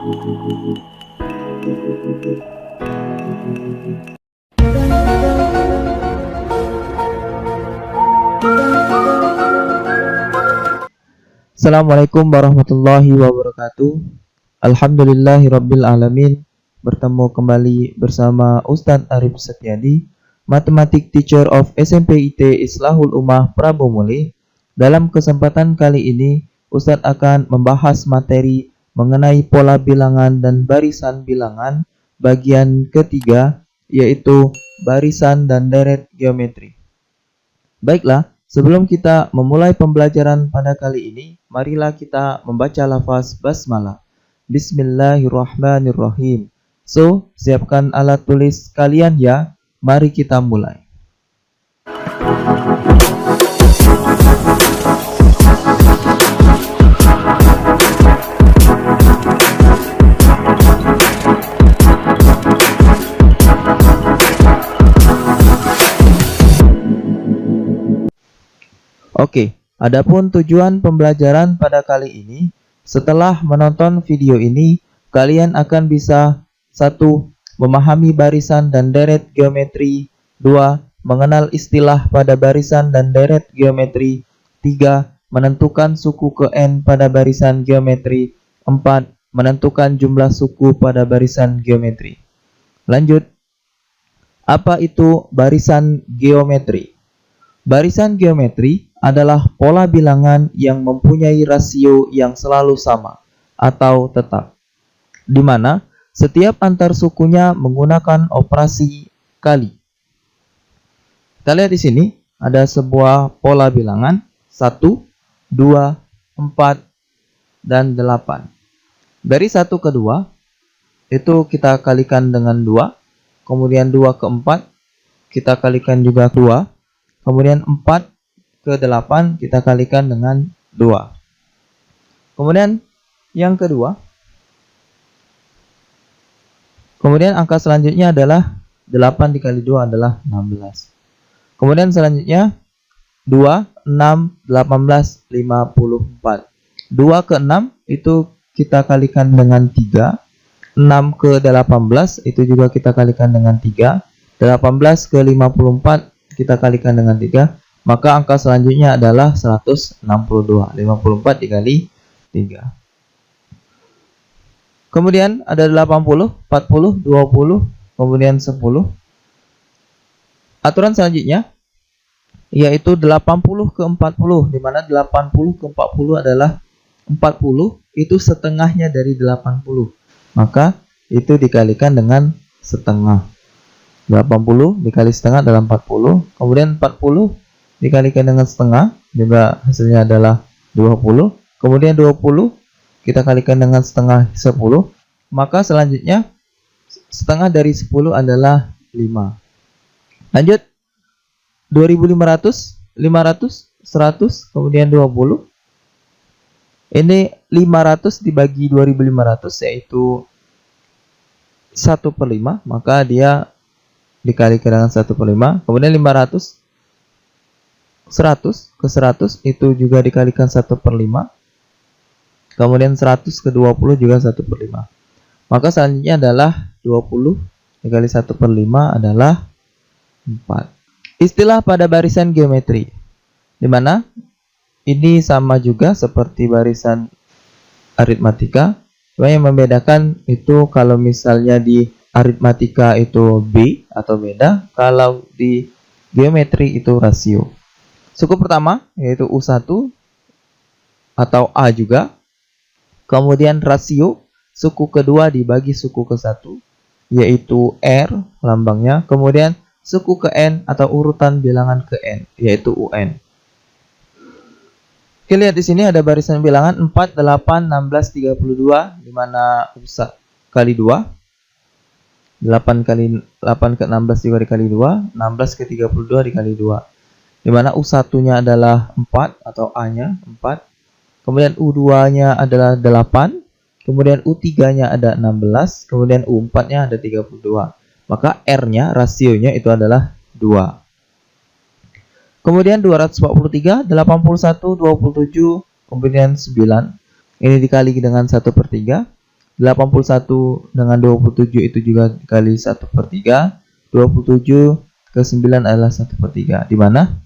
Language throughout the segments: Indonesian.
Assalamualaikum warahmatullahi wabarakatuh. Alhamdulillahirabbil alamin. Bertemu kembali bersama Ustadz Arif Setiadi, Matematik Teacher of SMP IT Islahul Ummah Prabu Muli. Dalam kesempatan kali ini, Ustadz akan membahas materi mengenai pola bilangan dan barisan bilangan bagian ketiga, yaitu barisan dan deret geometri. Baiklah, sebelum kita memulai pembelajaran pada kali ini, marilah kita membaca lafaz basmalah. Bismillahirrahmanirrahim. So, siapkan alat tulis kalian ya. Mari kita mulai. Oke, adapun tujuan pembelajaran pada kali ini, setelah menonton video ini, kalian akan bisa 1. Memahami barisan dan deret geometri. 2. Mengenal istilah pada barisan dan deret geometri. 3. Menentukan suku ke N pada barisan geometri. 4. Menentukan jumlah suku pada barisan geometri. Lanjut. Apa itu barisan geometri? Barisan geometri adalah pola bilangan yang mempunyai rasio yang selalu sama atau tetap, di mana setiap antar sukunya menggunakan operasi kali. Kita lihat di sini ada sebuah pola bilangan 1, 2, 4, dan 8. Dari 1 ke 2 itu kita kalikan dengan 2, kemudian 2 ke 4 kita kalikan juga 2, kemudian 4 ke 8 kita kalikan dengan 2. Kemudian yang kedua, kemudian angka selanjutnya adalah 8 dikali 2 adalah 16. Kemudian selanjutnya 2, 6, 18, 54. 2 ke 6 itu kita kalikan dengan 3. 6 ke 18 itu juga kita kalikan dengan 3. 18 ke 54 kita kalikan dengan 3. Maka angka selanjutnya adalah 162. 54 dikali 3. Kemudian ada 80, 40, 20, kemudian 10. Aturan selanjutnya yaitu 80 ke 40, di mana 80 ke 40 adalah 40 itu setengahnya dari 80. Maka itu dikalikan dengan setengah. 80 dikali setengah adalah 40. Kemudian 40 dikalikan dengan setengah juga hasilnya adalah 20. Kemudian 20 kita kalikan dengan setengah 10, maka selanjutnya setengah dari 10 adalah 5. Lanjut, 2500, 500, 100, kemudian 20. Ini 500 dibagi 2500 yaitu 1/5, maka dia dikalikan dengan 1/5. Kemudian 500, 100 ke 100 itu juga dikalikan 1/5. Kemudian 100 ke 20 juga 1/5. Maka selanjutnya adalah 20 dikali 1/5 adalah 4. Istilah pada barisan geometri, di mana ini sama juga seperti barisan aritmatika. Cuma yang membedakan itu kalau misalnya di aritmatika itu B atau beda, kalau di geometri itu rasio. Suku pertama yaitu U1 atau A juga. Kemudian rasio suku kedua dibagi suku ke-1 yaitu R lambangnya. Kemudian suku ke N atau urutan bilangan ke N yaitu UN. Oke, lihat di sini ada barisan bilangan 4, 8, 16, 32 di mana U1 kali 2. 8 kali 8 ke 16 juga dikali 2, 16 ke 32 dikali 2. Di mana U1-nya adalah 4 atau A-nya 4. Kemudian U2-nya adalah 8, kemudian U3-nya ada 16, kemudian U4-nya ada 32. Maka R-nya, rasionya itu adalah 2. Kemudian 243, 81, 27, kemudian 9. Ini dikali dengan 1/3. 81 dengan 27 itu juga dikali 1/3. 27 ke 9 adalah 1/3. Di mana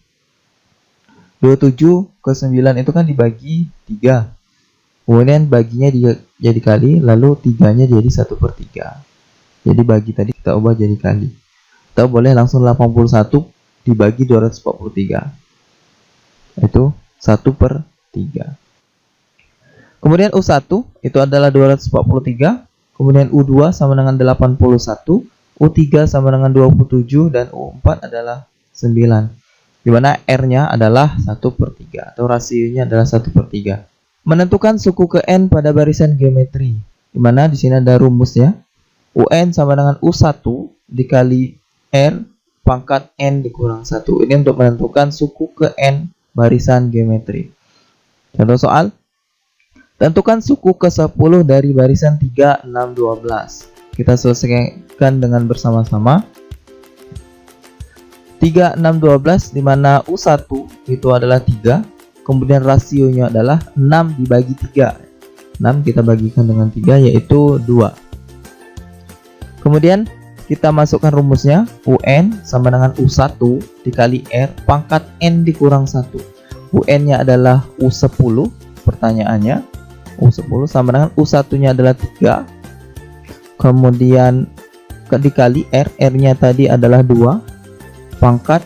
27 ke 9 itu kan dibagi 3. Kemudian baginya jadi kali, lalu 3-nya jadi 1/3. Jadi bagi tadi kita ubah jadi kali. Kita boleh langsung 81 dibagi 243. Itu 1/3. Kemudian U1 itu adalah 243. Kemudian U2 sama dengan 81. U3 sama dengan 27. Dan U4 adalah 9. Dimana R-nya adalah 1/3 atau rasionya adalah 1/3. Menentukan suku ke N pada barisan geometri. Dimana di sini ada rumusnya. UN sama dengan U1 dikali R pangkat N dikurang 1. Ini untuk menentukan suku ke N barisan geometri. Contoh soal. Tentukan suku ke 10 dari barisan 3, 6, 12. Kita selesaikan dengan bersama-sama. 3, 6, 12 di mana U1 itu adalah 3. Kemudian rasionya adalah 6 dibagi 3. 6 kita bagikan dengan 3 yaitu 2. Kemudian kita masukkan rumusnya. UN sama dengan U1 dikali R pangkat N dikurang 1. UN-nya adalah U10. Pertanyaannya U10 sama dengan U1-nya adalah 3. Kemudian dikali R. R-nya tadi adalah 2. Pangkat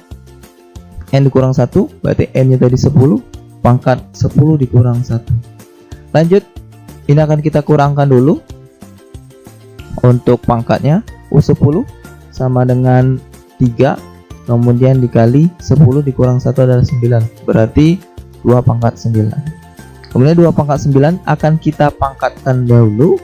N dikurang 1. Berarti N-nya tadi 10. Pangkat 10 dikurang 1. Lanjut. Ini akan kita kurangkan dulu. Untuk pangkatnya U10 sama dengan 3. Kemudian dikali 10 dikurang 1 adalah 9. Berarti 2 pangkat 9. Kemudian 2 pangkat 9 akan kita pangkatkan dahulu.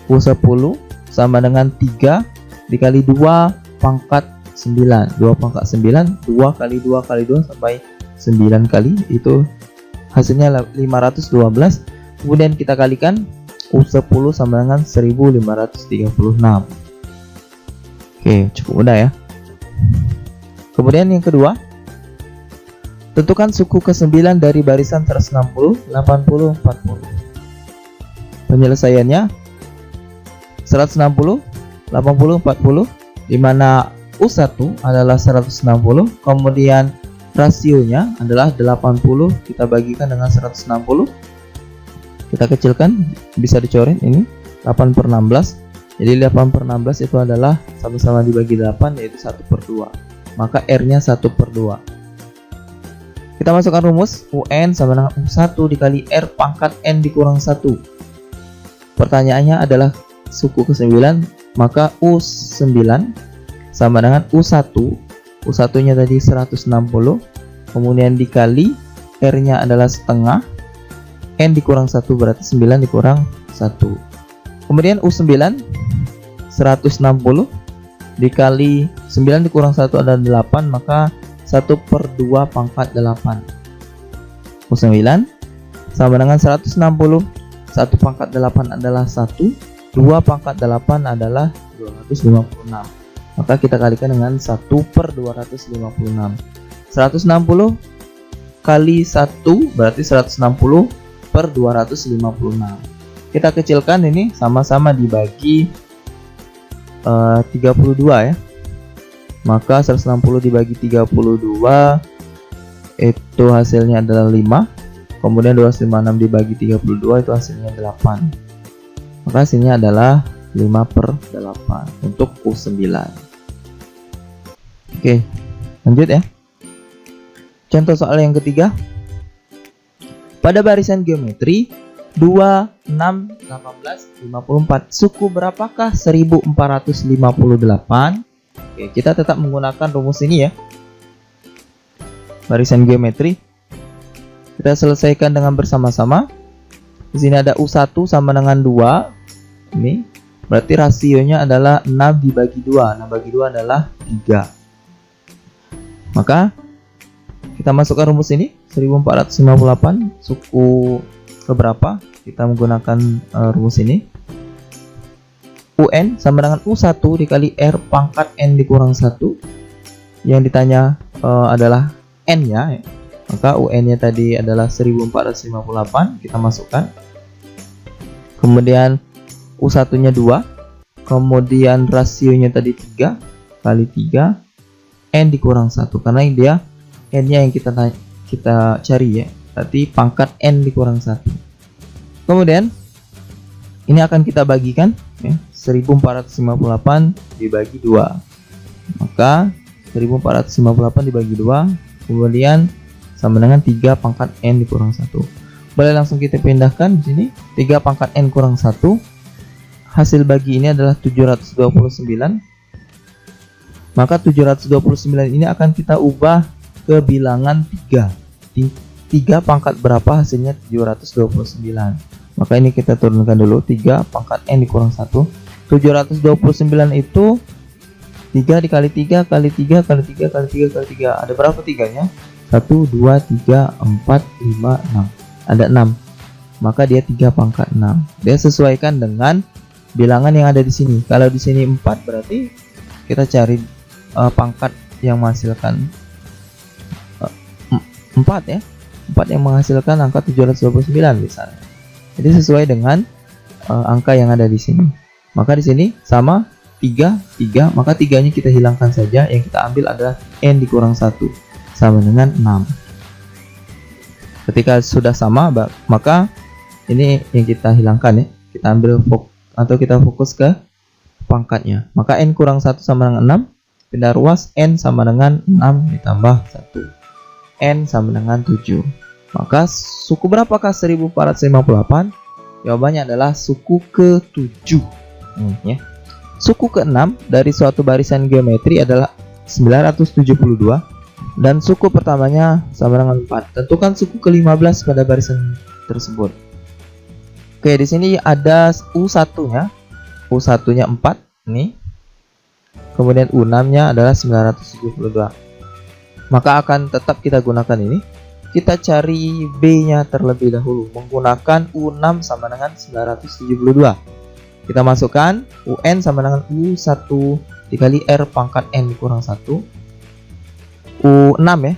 U10 sama dengan 3 dikali 2 pangkat 9. 2 pangkat 9, 2 kali 2 kali 2 sampai 9 kali. Itu hasilnya 512. Kemudian kita kalikan. U10 sama dengan 1536. Oke, cukup mudah ya. Kemudian yang kedua. Tentukan suku ke-9 dari barisan 160, 80, 40. Penyelesaiannya 160, 80, 40 di mana U1 adalah 160, kemudian rasionya adalah 80, kita bagikan dengan 160. Kita kecilkan, bisa dicoret ini 8/16. Jadi 8/16 itu adalah sama-sama dibagi 8 yaitu 1/2. Maka R-nya 1/2. Kita masukkan rumus. UN sama dengan U1 dikali R pangkat N dikurang 1. Pertanyaannya adalah suku ke-9. Maka U9 sama dengan U1. U1 nya tadi 160. Kemudian dikali R-nya adalah setengah. N dikurang 1 berarti 9 dikurang 1. Kemudian U9 160 dikali 9 dikurang 1 adalah 8. Maka 1/2 pangkat 8. U9 sama dengan 160. 1 pangkat 8 adalah 1. 2 pangkat 8 adalah 256. Maka kita kalikan dengan 1/256. 160 kali 1 berarti 160/256. Kita kecilkan ini sama-sama dibagi 32 ya. Maka 160 dibagi 32 itu hasilnya adalah 5. Kemudian 256 dibagi 32 itu hasilnya 8. Maka hasilnya adalah 5/8 untuk U9. Oke, lanjut ya. Contoh soal yang ketiga. Pada barisan geometri 2, 6, 18, 54. Suku berapakah 1458? Oke, kita tetap menggunakan rumus ini ya. Barisan geometri. Kita selesaikan dengan bersama-sama. Di sini ada U1 sama dengan 2. Ini berarti rasionya adalah 6 dibagi 2. 6 bagi 2 adalah 3. Maka kita masukkan rumus ini. 1458 suku keberapa? Kita menggunakan rumus ini. UN sama dengan U1 dikali R pangkat N dikurang 1. Yang ditanya adalah N-nya ya. Maka UN-nya tadi adalah 1458. Kita masukkan. Kemudian U1 nya 2, kemudian rasionya tadi 3 kali 3, N dikurang 1, karena dia N nya yang kita cari ya, berarti pangkat N dikurang 1. Kemudian ini akan kita bagikan ya, 1458 dibagi 2, maka 1458 dibagi 2 kemudian sama dengan 3 pangkat N dikurang 1. Boleh langsung kita pindahkan di sini. 3 pangkat N kurang 1, hasil bagi ini adalah 729. Maka 729 ini akan kita ubah ke bilangan 3. 3 pangkat berapa, hasilnya 729. Maka ini kita turunkan dulu, 3 pangkat N dikurang 1. 729 itu 3 dikali 3 kali 3 kali 3 kali 3 kali 3. Ada berapa tiganya? 1, 2, 3, 4, 5, 6. Ada 6. Maka dia 3 pangkat 6. Dia sesuaikan dengan bilangan yang ada di sini. Kalau di sini 4, berarti kita cari pangkat yang menghasilkan 4 ya. 4 yang menghasilkan angka 729 misalnya. Jadi sesuai dengan angka yang ada di sini. Maka di sini sama 3, maka 3-nya kita hilangkan saja. Yang kita ambil adalah N dikurang 1 sama dengan 6. Ketika sudah sama, maka ini yang kita hilangkan ya. Kita ambil atau kita fokus ke pangkatnya. Maka N kurang 1 sama dengan 6. Pindah ruas, N sama dengan 6 ditambah 1. N sama dengan 7. Maka suku berapakah 1458? Jawabannya adalah suku ke-7. Ya. Suku ke-6 dari suatu barisan geometri adalah 972 dan suku pertamanya sama dengan 4. Tentukan suku ke-15 pada barisan tersebut. Oke, di sini ada U1-nya. U1-nya 4 nih. Kemudian U6-nya adalah 972. Maka akan tetap kita gunakan ini. Kita cari B-nya terlebih dahulu menggunakan U6 sama dengan 972. Kita masukkan UN sama dengan U1 dikali R pangkat N dikurang 1. U6 ya.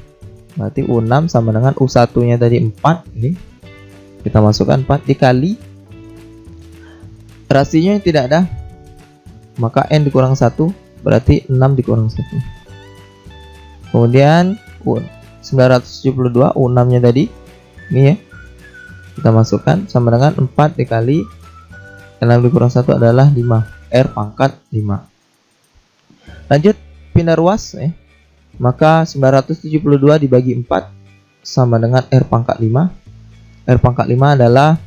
Berarti U6 sama dengan U1 nya tadi 4 ini. Kita masukkan 4 dikali rasionya yang tidak ada. Maka N dikurang 1 berarti 6 dikurang 1. Kemudian U972 U6 nya tadi ini ya. Kita masukkan sama dengan 4 dikali 6 dikurang 1 adalah 5. R pangkat 5. Lanjut pindah ruas ya. Maka 972 dibagi 4 sama dengan R pangkat 5. R pangkat 5 adalah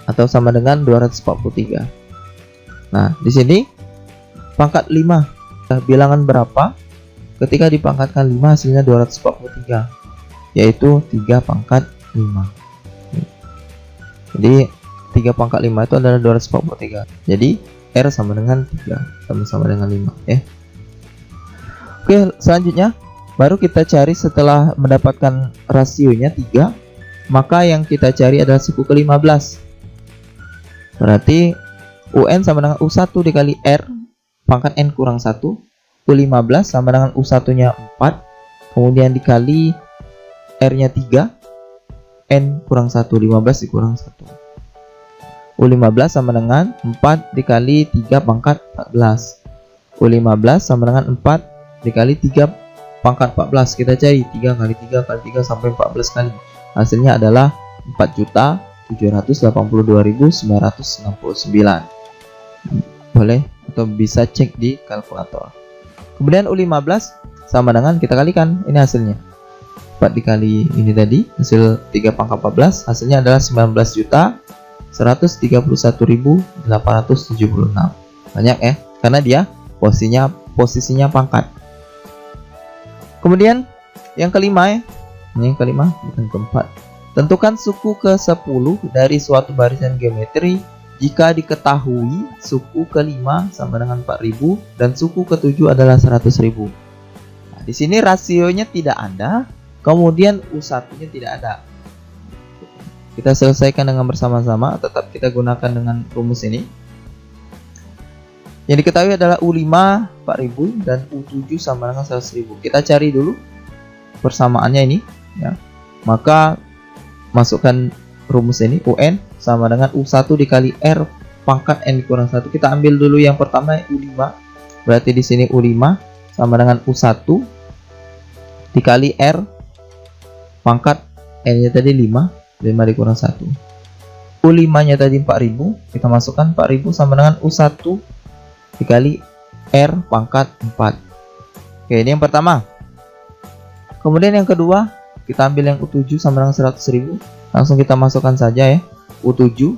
atau sama dengan 243. Nah, di sini pangkat 5 bilangan berapa? Ketika dipangkatkan 5 hasilnya 243, yaitu 3 pangkat 5. Jadi 3 pangkat 5 itu adalah 243. Jadi R sama dengan 3 sama-sama dengan 5 ya. Oke, selanjutnya baru kita cari setelah mendapatkan rasionya 3, maka yang kita cari adalah suku ke-15. Berarti UN sama dengan U1 dikali R pangkat N kurang 1. U15 sama dengan U1 nya 4, kemudian dikali R nya 3, N kurang 1, 15 dikurang 1. U15 sama dengan 4 dikali 3 pangkat 14. U15 sama dengan 4 dikali 3 pangkat 14. Kita cari 3 kali 3 kali 3 sampai 14 kali. Hasilnya adalah 4.782.969. Boleh atau bisa cek di kalkulator. Kemudian U15 sama dengan kita kalikan, ini hasilnya 4 dikali ini tadi, hasil 3 pangkat 14, hasilnya adalah 19.131.876. Banyak ya, karena dia posisinya pangkat. Kemudian yang kelima ya, ini yang kelima bukan keempat. Tentukan suku ke-10 dari suatu barisan geometri jika diketahui suku ke-5 sama dengan 4.000 dan suku ke-7 adalah 100.000. Nah, di sini rasionya tidak ada, kemudian U1-nya tidak ada. Kita selesaikan dengan bersama-sama, tetap kita gunakan dengan rumus ini. Yang diketahui adalah U5 4.000 dan U7 sama dengan 100.000. Kita cari dulu persamaannya ini ya. Maka masukkan rumus ini, UN sama dengan U1 dikali R pangkat N dikurang 1. Kita ambil dulu yang pertama U5. Berarti di sini U5 sama dengan U1 dikali R pangkat N-nya tadi 5 dikurang 1. U5 nya tadi 4000, kita masukkan 4000 sama dengan U1 dikali R pangkat 4. Oke, ini yang pertama. Kemudian yang kedua, kita ambil yang U7 sama dengan 100.000. Langsung kita masukkan saja ya. U7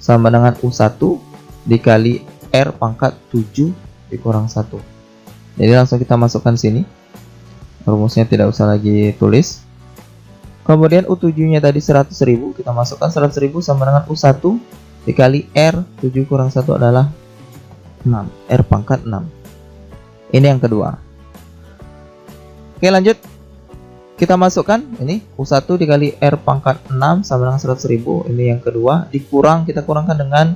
sama dengan U1 dikali R pangkat 7 dikurang 1. Jadi langsung kita masukkan sini. Rumusnya tidak usah lagi tulis. Kemudian U7 nya tadi 100.000, kita masukkan 100.000 sama dengan U1 dikali R 7 kurang 1 adalah 6, R pangkat 6. Ini yang kedua. Oke, lanjut. Kita masukkan ini U1 dikali R pangkat 6 sama dengan 100.000. Ini yang kedua, kita kurangkan dengan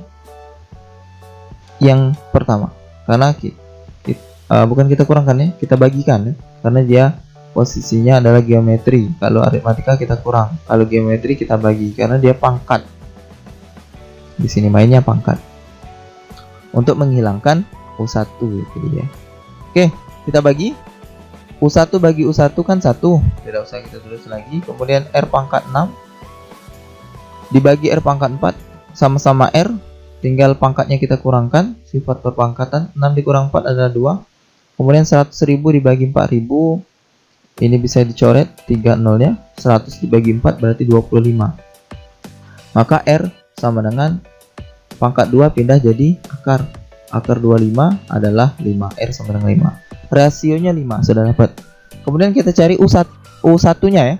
yang pertama. Karena bukan kita kurangkan ya, kita bagikan ya. Karena dia posisinya adalah geometri. Kalau aritmatika kita kurang, kalau geometri kita bagi karena dia pangkat. Di sini mainnya pangkat. Untuk menghilangkan U1 itu dia. Oke, kita bagi. U1 bagi U1 kan 1, tidak usah kita tulis lagi. Kemudian R pangkat 6 dibagi R pangkat 4, sama-sama R, tinggal pangkatnya kita kurangkan, sifat perpangkatan. 6 dikurang 4 adalah 2. Kemudian 100.000 dibagi 4.000, ini bisa dicoret 3 nolnya. 100 dibagi 4 berarti 25. Maka R sama dengan pangkat 2 pindah jadi akar. Akar 25 adalah 5. R sama dengan 5. Rasionya 5 sudah dapat. Kemudian kita cari U1 nya ya.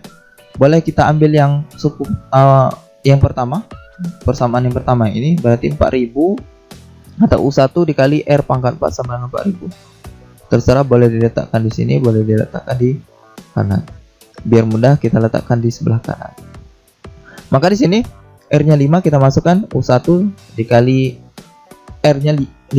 Boleh kita ambil yang suku yang pertama, persamaan yang pertama ini berarti 4000 atau U1 dikali R pangkat 4 sama dengan 4000. Terserah, boleh diletakkan di sini, boleh diletakkan di kanan. Biar mudah kita letakkan di sebelah kanan. Maka di sini R-nya 5 kita masukkan, U1 dikali R-nya 5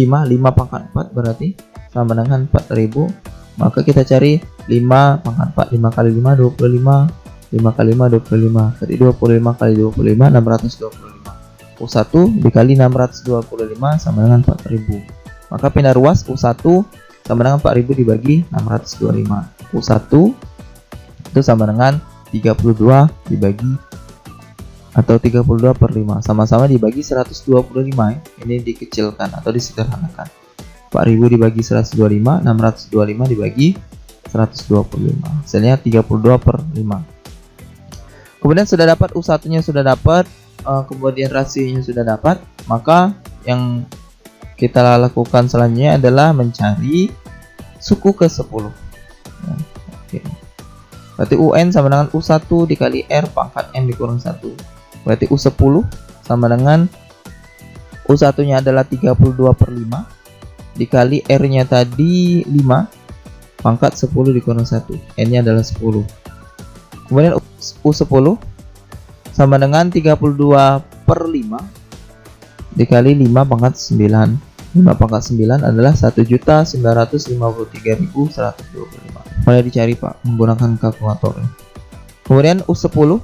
pangkat 4 berarti sama dengan 4000. Maka kita cari 5 pangkat 4, 5 kali 5 25, 5 kali 5 25, jadi 25 kali 25 625. U1 dikali 625 sama dengan 4000. Maka pindah ruas, U1 sama dengan 4000 dibagi 625. U1 itu sama dengan 32 dibagi atau 32 per 5, sama-sama dibagi 125 ya. Ini dikecilkan atau disederhanakan. 4000 dibagi 125, 625 dibagi 125, hasilnya 32 per 5. Kemudian sudah dapat U1 nya sudah dapat, kemudian rasionya sudah dapat. Maka yang kita lakukan selanjutnya adalah mencari suku ke 10 ya. Oke. Berarti UN sama dengan U1 dikali R pangkat N dikurang 1. Berarti U10 sama dengan U1 nya adalah 32 per 5 dikali R nya tadi 5 pangkat 10 dikurang 1, N nya adalah 10. Kemudian U10 sama dengan 32 per 5 dikali 5 pangkat 9. 5 pangkat 9 adalah 1.953.125. Boleh dicari Pak menggunakan kalkulator ya. Kemudian U10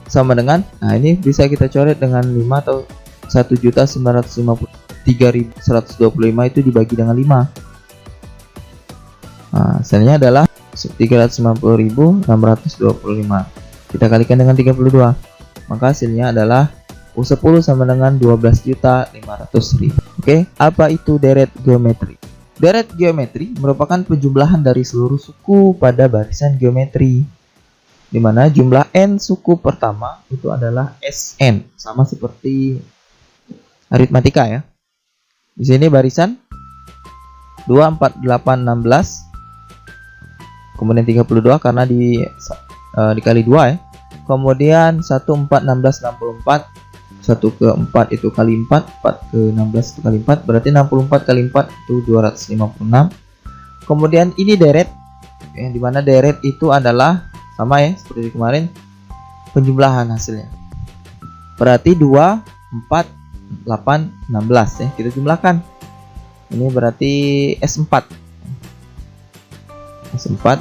sama dengan, nah ini bisa kita coret dengan 5 atau 1.953.125 itu dibagi dengan 5. Nah, hasilnya adalah 350.625. Kita kalikan dengan 32. Maka hasilnya adalah U10 sama dengan 12.500.000. Oke, apa itu deret geometri? Deret geometri merupakan penjumlahan dari seluruh suku pada barisan geometri, di mana jumlah n suku pertama itu adalah Sn, sama seperti aritmatika ya. Di sini barisan 2, 4, 8, 16, kemudian 32 karena dikali 2 ya. Kemudian 1, 4, 16, 64, 1 ke 4 itu kali 4, 4 ke 16 itu kali 4, berarti 64 kali 4 itu 256. Kemudian ini deret ya, dimana deret itu adalah sama ya seperti kemarin, penjumlahan hasilnya. Berarti 2, 4, 8, 16 ya, kita jumlahkan. Ini berarti S4. S4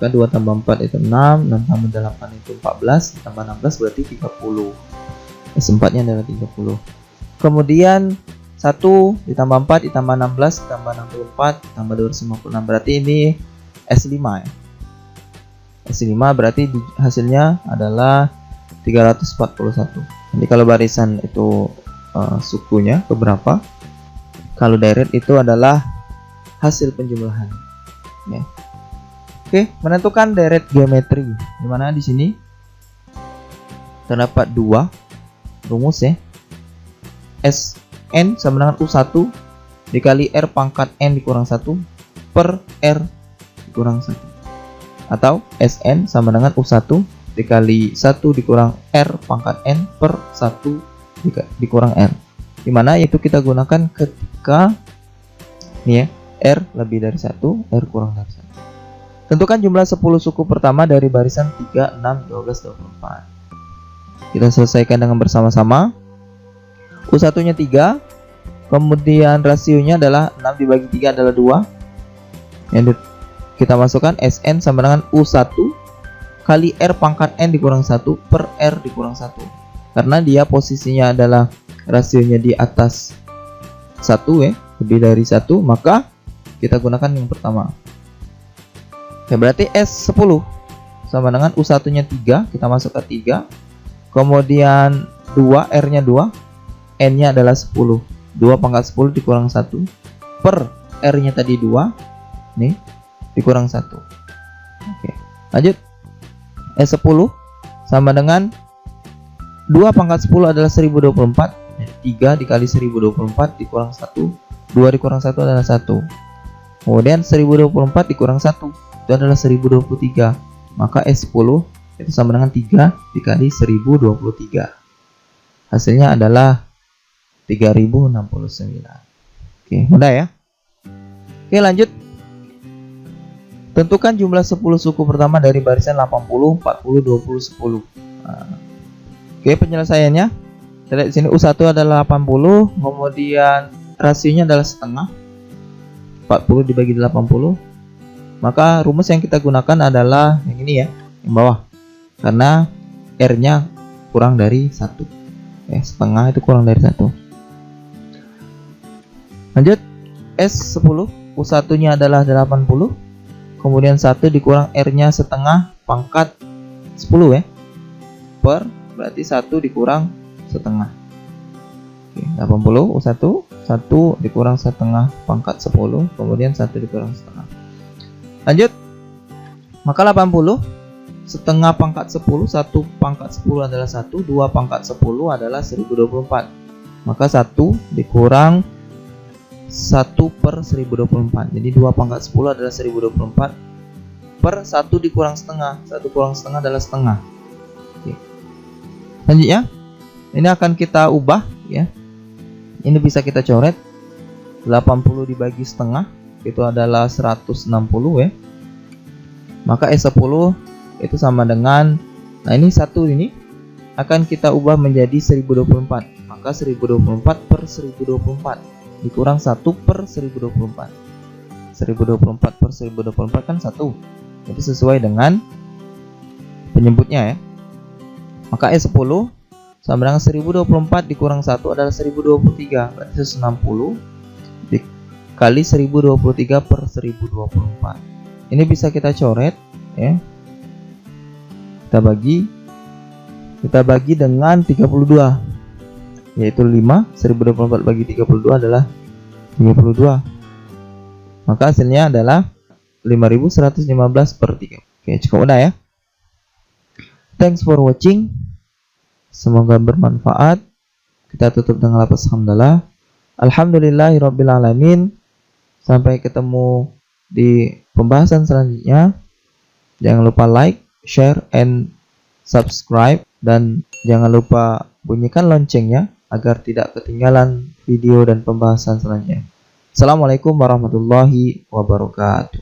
maka 2 tambah 4 itu 6, 6 tambah 8 itu 14, tambah 16 berarti 30. S4 nya adalah 30. Kemudian 1 ditambah 4 ditambah 16 ditambah 64 ditambah 256, berarti ini S5 ya. S5 berarti hasilnya adalah 341. Jadi kalau barisan itu sukunya keberapa, kalau deret itu adalah hasil penjumlahan ya. Oke, menentukan deret geometri, dimana di sini terdapat 2 rumus ya. Sn sama dengan U1 dikali R pangkat N dikurang 1 per R dikurang 1, atau Sn sama dengan U1 dikali 1 dikurang R pangkat N per 1 dikurang R, dimana itu kita gunakan ketika nih ya, R lebih dari 1, R kurang dari 1. Tentukan jumlah 10 suku pertama dari barisan 3, 6, 12, 24. Kita selesaikan dengan bersama-sama. U1 nya 3, kemudian rasionya adalah 6 dibagi 3 adalah 2. Yang kita masukkan Sn sama dengan U1 kali R pangkat N dikurang 1 per R dikurang 1. Karena dia posisinya adalah rasionya di atas 1 ya, lebih dari 1, maka kita gunakan yang pertama. Ya, berarti S10 sama dengan U1 nya 3, kita masukkan 3, kemudian 2, R nya 2, N nya adalah 10, 2 pangkat 10 dikurang 1 per R nya tadi 2 nih dikurang 1. Oke, lanjut. S10 sama dengan 2 pangkat 10 adalah 1024, 3 dikali 1024 dikurang 1, 2 dikurang 1 adalah 1. Kemudian 1024 dikurang 1 itu adalah 1023, maka S10 itu sama dengan 3 dikali 1023, hasilnya adalah 3069. Oke, mudah ya. Oke, lanjut. Tentukan jumlah 10 suku pertama dari barisan 80, 40, 20, 10. Oke, penyelesaiannya. Kita lihat di sini U1 adalah 80, kemudian rasionya adalah setengah. 40 dibagi 80. Maka rumus yang kita gunakan adalah yang ini ya, yang bawah. Karena R-nya kurang dari 1. Setengah itu kurang dari 1. Lanjut. S10, U1 nya adalah 80, kemudian 1 dikurang R nya setengah pangkat 10 ya, per berarti 1 dikurang setengah. Oke, 80 U1, 1 dikurang setengah pangkat 10, kemudian 1 dikurang setengah. Lanjut. Maka 80 setengah pangkat 10, 1 pangkat 10 adalah 1, 2 pangkat 10 adalah 1024. Maka 1 dikurang 1 per 1024. Jadi 2 pangkat 10 adalah 1024 per 1 dikurang setengah. 1 kurang setengah adalah setengah. Oke. Selanjutnya, ini akan kita ubah ya. Ini bisa kita coret. 80 dibagi setengah itu adalah 160 ya. Maka S10 itu sama dengan, nah ini 1 ini akan kita ubah menjadi 1024. Maka 1024 per 1024 dikurang 1 per 1024. 1024 per 1024 kan 1. Itu sesuai dengan penyebutnya ya. Maka S10 sama dengan 1024 dikurang 1 adalah 1023. Berarti 160 dikali 1023 per 1024. Ini bisa kita coret ya. Kita bagi dengan 32. Yaitu 5, 1024 bagi 32 adalah 32. Maka hasilnya adalah 5115 per 3. Oke, cukup mudah ya. Thanks for watching. Semoga bermanfaat. Kita tutup dengan lafaz hamdalah. Alhamdulillahirrabbilalamin. Sampai ketemu di pembahasan selanjutnya. Jangan lupa like, share, and subscribe. Dan jangan lupa bunyikan loncengnya agar tidak ketinggalan video dan pembahasan selanjutnya. Assalamualaikum warahmatullahi wabarakatuh.